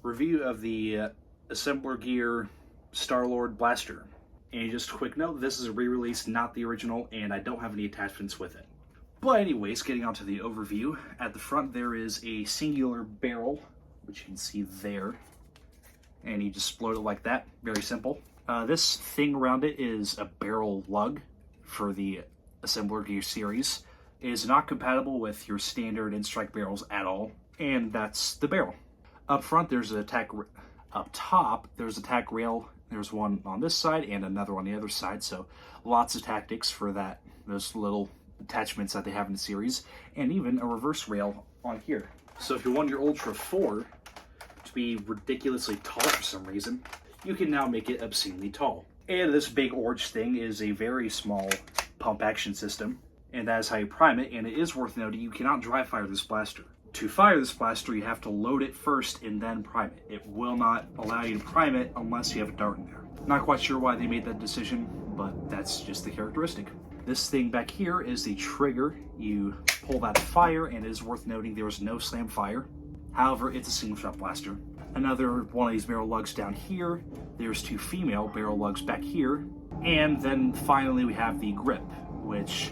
review of the Assembler Gear Star-Lord Blaster. And just a quick note, this is a re-release, not the original, and I don't have any attachments with it. But anyways, getting on to the overview, at the front there is a singular barrel, which you can see there. And you just explode it like that, very simple. This thing around it is a barrel lug for the Assembler Gear series. It is not compatible with your standard N-Strike barrels at all, and that's the barrel. Up front, there's an attack. Up top, there's a attack rail. There's one on this side and another on the other side, so lots of tactics for that. Those little attachments that they have in the series, and even a reverse rail on here. So if you want your Ultra 4 to be ridiculously tall for some reason, you can now make it obscenely tall. And this big orange thing is a very small pump action system, and that is how you prime it. And it is worth noting, you cannot dry fire this blaster. To fire this blaster, you have to load it first and then prime it. It will not allow you to prime it unless you have a dart in there. Not quite sure why they made that decision, but that's just the characteristic. This thing back here is the trigger. You pull that to fire, and it is worth noting there is no slam fire. However, it's a single shot blaster. Another one of these barrel lugs down here. There's two female barrel lugs back here. And then finally we have the grip, which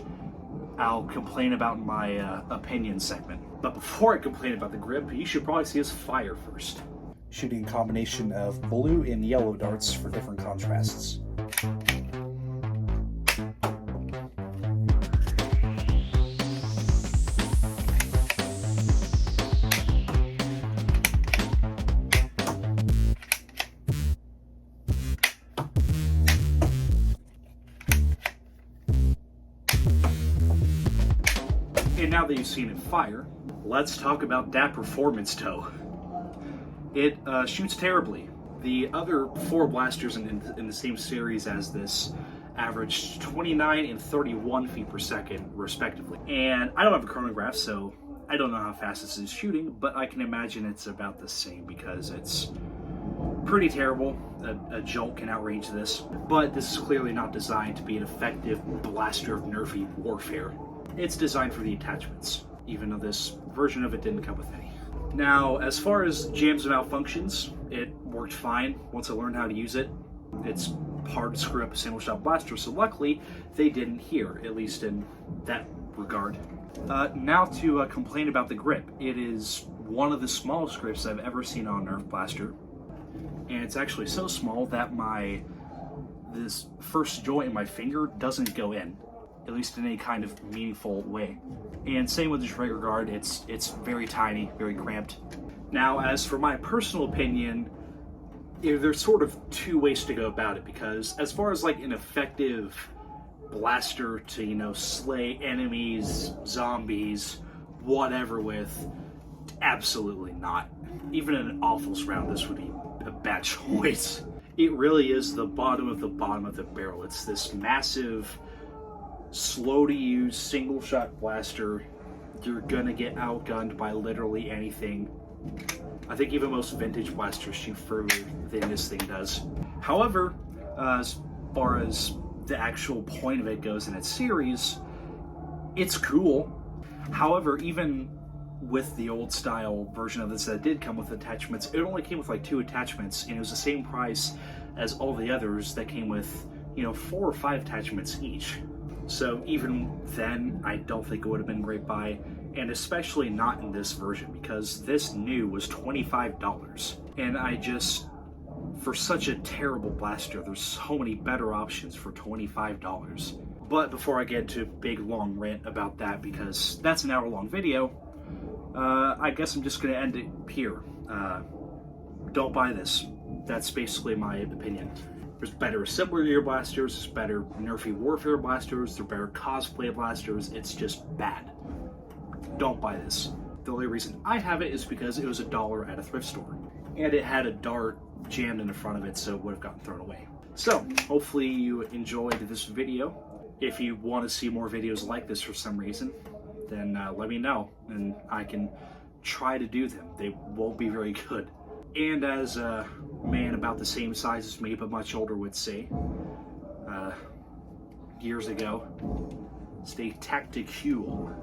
I'll complain about in my opinion segment. But before I complain about the grip, you should probably see us fire first. Shooting a combination of blue and yellow darts for different contrasts. And now that you've seen it fire, let's talk about that performance toe. It shoots terribly. The other four blasters in the same series as this averaged 29 and 31 feet per second, respectively. And I don't have a chronograph, so I don't know how fast this is shooting, but I can imagine it's about the same because it's pretty terrible. A jolt can outrange this, but this is clearly not designed to be an effective blaster of nerfy warfare. It's designed for the attachments, even though this version of it didn't come with any. Now, as far as jams and malfunctions, it worked fine once I learned how to use it. It's hard to screw up a single shot blaster, so luckily they didn't here, at least in that regard. Now to complain about the grip. It is one of the smallest grips I've ever seen on a Nerf blaster, and it's actually so small that this first joint in my finger doesn't go in, at least in any kind of meaningful way. And same with the trigger guard, it's very tiny, very cramped. Now, as for my personal opinion, there's sort of two ways to go about it, because as far as like an effective blaster to, slay enemies, zombies, whatever with, absolutely not. Even in an awful round, this would be a bad choice. It really is the bottom of the barrel. It's this massive, slow to use single shot blaster. You're gonna get outgunned by literally anything. I think even most vintage blasters shoot further than this thing does. However, as far as the actual point of it goes in its series, it's cool. However, even with the old style version of this that did come with attachments, it only came with like 2 attachments, and it was the same price as all the others that came with 4 or 5 attachments each. So even then, I don't think it would have been a great buy, and especially not in this version, because this new was $25. And for such a terrible blaster, there's so many better options for $25. But before I get into a big long rant about that, because that's an hour-long video, I guess I'm just going to end it here. Don't buy this. That's basically my opinion. There's better Assembler Gear blasters, there's better nerfy warfare blasters, there's better cosplay blasters. It's just bad. Don't buy this. The only reason I have it is because it was $1 at a thrift store, and it had a dart jammed in the front of it, so it would have gotten thrown away. So, hopefully you enjoyed this video. If you want to see more videos like this for some reason, then let me know, and I can try to do them. They won't be very good. And as a man about the same size as me, but much older, would say, years ago, stay tacticule.